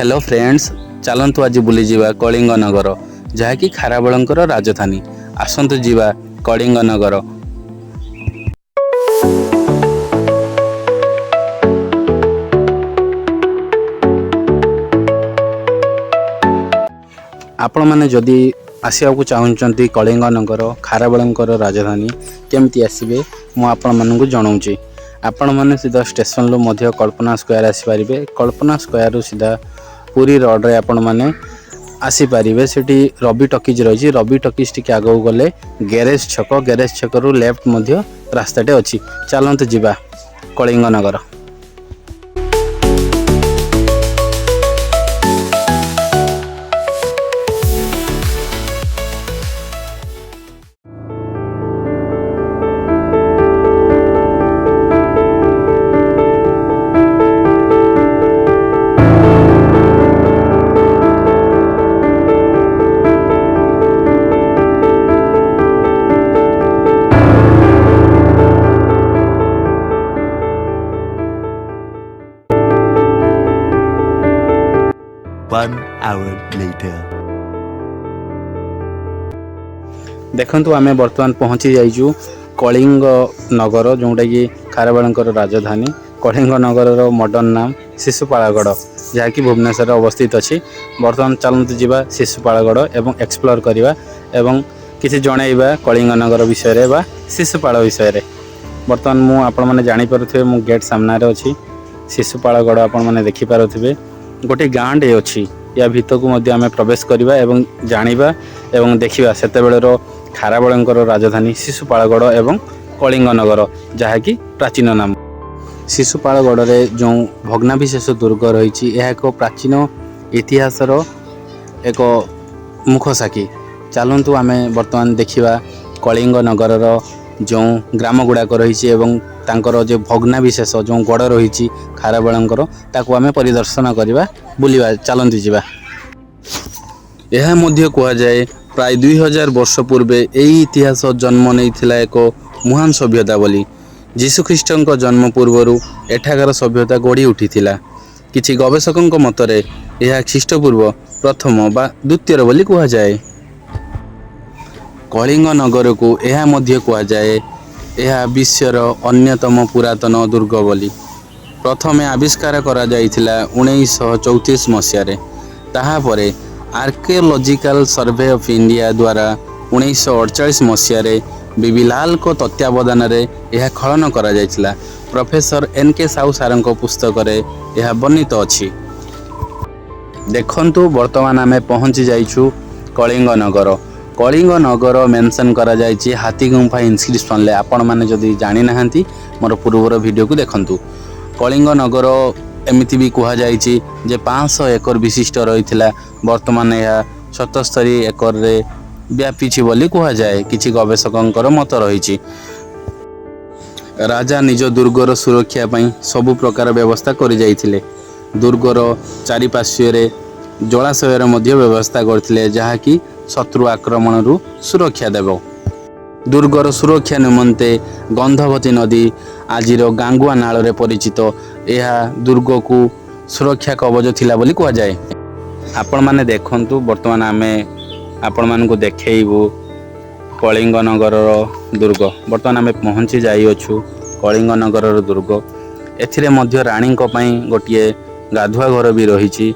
Hello friends, चलतु आज बुली जावा कलिंग नगर जहाँकि खारबेलंकर राजधानी। आसतु जावा कलिंग नगर। आपण मैंने जदि आसवाक चाहूँगी कलिंग नगर खारबेलंकर राजधानी केमती आसबे मुझे जनाऊँगी। आपण मैंने सीधा स्टेशन रू मध्य कल्पना स्क्वायर आसीपारे। कल्पना स्क्वायर रू सीधा पुरी रोड रे आपण मैंने आसीपारे। सेठी रवि टॉकीज रही। रवि टॉकीज टी आगे गले गैरेज छक रू लेफ्ट मध्य रास्ताटे अच्छी। चलते जावा कलिंग नगर। One hour later. देखंतु आमे वर्तमान पहुंची जाइजु कलिंग नगर जोटा कि खारबेलंकर राजधानी। कलिंग नगर मॉडर्न नाम शिशुपालगढ़ जहाँकि भुवनेश्वर अवस्थित अच्छी। वर्तमान चलते जावा शिशुपालगढ़ एवं एक्सप्लोर करवा एवं किसी जनइबा कलिंग नगर विषय बा शिशुपाल विषय। वर्तमान मु आपण माने जानि पारुथिबे मु गेट सामने अच्छी। शिशुपालगढ़ आपण माने देखि पारुथिबे गोटे गाँटे अच्छी। या भितर को मध्य आमे प्रवेश करवा एवं जानिबा एवं देखिबा सेतेबेलेर खारबेलंकर राजधानी शिशुपालगढ़ एवं कलिंग नगर जहाँकि प्राचीन नाम। शिशुपालगढ़ रे जो भग्नाविशेष दुर्ग रही एक प्राचीन इतिहासर एक मुखसाक्षी। चलतु आमे वर्तमान देखिबा कलिंग नगर जो ग्राम गुड़ाक रही एवं तांकर जो भग्नाविशेष जो गड़ रही खारबेलंकर ताकू आमे परिदर्शन करवा बुलिबा। चलती जावा। यह मध्य कह जाए प्राय 2000 वर्ष पूर्वे यही इतिहास जन्म नहीं एक महान सभ्यता बोली। जीशुख्रीष्ट जन्म पूर्वर एठाकार सभ्यता गढ़ी उठी। किछि गवेषकों मतरे यह ख्रीष्टपूर्व प्रथम बा द्वितीय बोली कह जाए। कलिंग नगर को यह मध्य कह जाए यह विश्वर अन्यतम पुरातन दुर्ग बोली। प्रथमे आविष्कार करा जाइथिला 1934 मसीह। ताहापरे आर्कियोलॉजिकल सर्वे ऑफ इंडिया द्वारा 1948 मसीह बीबीलाल को तत्वावधान रे यह खलन करा जाइथिला। Professor NK. साहू सार पुस्तक रे यह वर्णित अछि। देखंतु वर्तमान आमे पहुंची जाइछु कलिंग नगर। कलिंग नगर मेंशन करा जाइछि हाथी गुंफा इनस्क्रिप्शन ले। आपण माने जदि जानि नाहंती मोर पूर्वर वीडियो को देखंतु। कलिंग नगर एमिति भी कह जाइछि जे 500 एकर विशिष्ट रहिथिला। वर्तमान यह 77 एकर रे व्यापीछि बोली कह जाए। किछि गवेषकों मत रही। राजा निज दुर्गर सुरक्षा पई सब प्रकार व्यवस्था करि जाइथिले। दुर्गर चारिपार्श्व रे जलाशयर मध्य व्यवस्था करथिले जहाँकि शत्रु आक्रमण रु सुरक्षा देव। दुर्गर सुरक्षा निमंते गंधवती नदी आजिर गांगुआ नाल रे परिचित यह दुर्ग को सुरक्षा कवच थिला बोली कह जाए। आपण माने देखंतु वर्तमान आमे आपण मानकु देखैबु कलिंग नगर दुर्ग। वर्तमान आमे पहुंची जाई अछु कलिंग नगर दुर्ग। एथिरे मध्य रानी को पई गोटिए गाधुआ घर भी रहिछि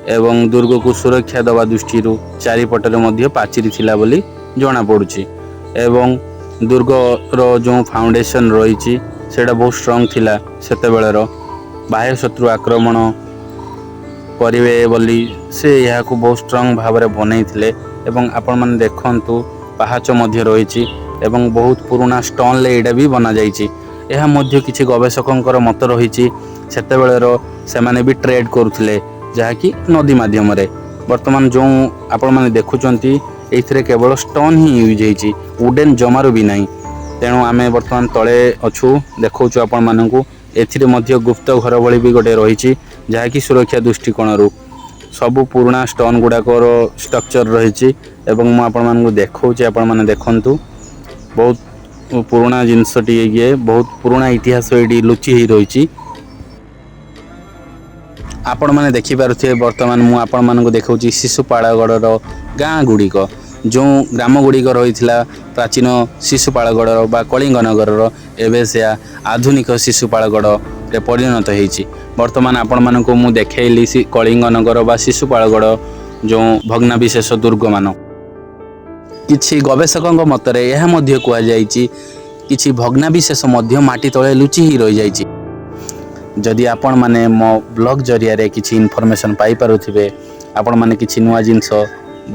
एवं दुर्ग को सुरक्षा दवा दृष्टि चारिपटर मध्य पाचिरी थिला बोली जना पड़ुछि। एवं दुर्ग रो जो फाउंडेशन रही सेटा बहुत स्ट्रांग थिला। सेतेबेलेर बाह्य शत्रु आक्रमण करिवे बोली से यहाँ को बहुत स्ट्रांग भाव में बनैथिले। एवं आपण माने देखंतु पहाच मध्य रही एवं बहुत पुराना स्टोन ले एडा भी बना जाइछि। यह मध्य किछि गवेषकों मत रही सेतेबेलेर सेमाने भी ट्रेड करुथिले जहाँकि नदी माध्यम रे। वर्तमान जो आपण माने देखुचंती एथिरे केवल स्टोन ही यूज होइछि, वुडन जमारू भी नहीं। तेणु आमे वर्तमान तले अछु देखौछु आपण मानकु। एथिरे मध्य गुप्त घर भली भी गोटे रही जहाँकि सुरक्षा दृष्टिकोण रु सबु पुराना स्टोन गुड़ाकर स्ट्रक्चर रही। एवं मु आपण मानकु देखौछि आपण माने देखंतु बहुत पुराना जिनसटी ये बहुत पुराना इतिहास एडी लुचि ही रही। ଆପଣମାନେ ଦେଖିପାରୁଥିବେ ବର୍ତ୍ତମାନ ମୁଁ ଆପଣମାନଙ୍କୁ ଦେଖାଉଛି ଶିଶୁପାଳଗଡ଼ର ଗାଁ ଗୁଡ଼ିକ ଯେଉଁ ଗ୍ରାମ ଗୁଡ଼ିକ ରହିଥିଲା ପ୍ରାଚୀନ ଶିଶୁପାଳଗଡ଼ର ବା କଳିଙ୍ଗ ନଗରର ଏବେ ସେ ଆଧୁନିକ ଶିଶୁପାଳଗଡ଼ରେ ପରିଣତ ହୋଇଛି। ବର୍ତ୍ତମାନ ଆପଣମାନଙ୍କୁ ମୁଁ ଦେଖାଇଲି କଳିଙ୍ଗ ନଗର ବା ଶିଶୁପାଳଗଡ଼ ଯେଉଁ ଭଗ୍ନାବିଶେଷ ଦୁର୍ଗମାନ। କିଛି ଗବେଷକଙ୍କ ମତରେ ଏହା ମଧ୍ୟ କୁହାଯାଇଛି କିଛି ଭଗ୍ନାବିଶେଷ ମଧ୍ୟ ମାଟି ତଳେ ଲୁଚି ହୋଇ ରହିଯାଇଛି। ଯଦି ଆପଣମାନେ ମୋ ବ୍ଲଗ୍ ଜରିଆରେ କିଛି ଇନଫର୍ମେସନ୍ ପାଇପାରୁଥିବେ, ଆପଣମାନେ କିଛି ନୂଆ ଜିନିଷ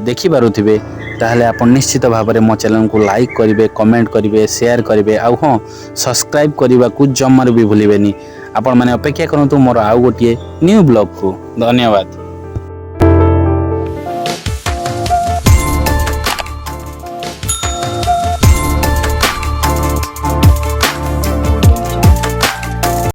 ଦେଖିପାରୁଥିବେ, ତାହେଲେ ଆପଣ ନିଶ୍ଚିତ ଭାବରେ ମୋ ଚ୍ୟାନେଲକୁ ଲାଇକ୍ କରିବେ, କମେଣ୍ଟ କରିବେ, ସେୟାର କରିବେ ଆଉ ହଁ ସବସ୍କ୍ରାଇବ୍ କରିବାକୁ ଜମାରୁ ବି ଭୁଲିବେନି। ଆପଣମାନେ ଅପେକ୍ଷା କରନ୍ତୁ ମୋର ଆଉ ଗୋଟିଏ ନ୍ୟୁ ବ୍ଲଗ୍କୁ। ଧନ୍ୟବାଦ।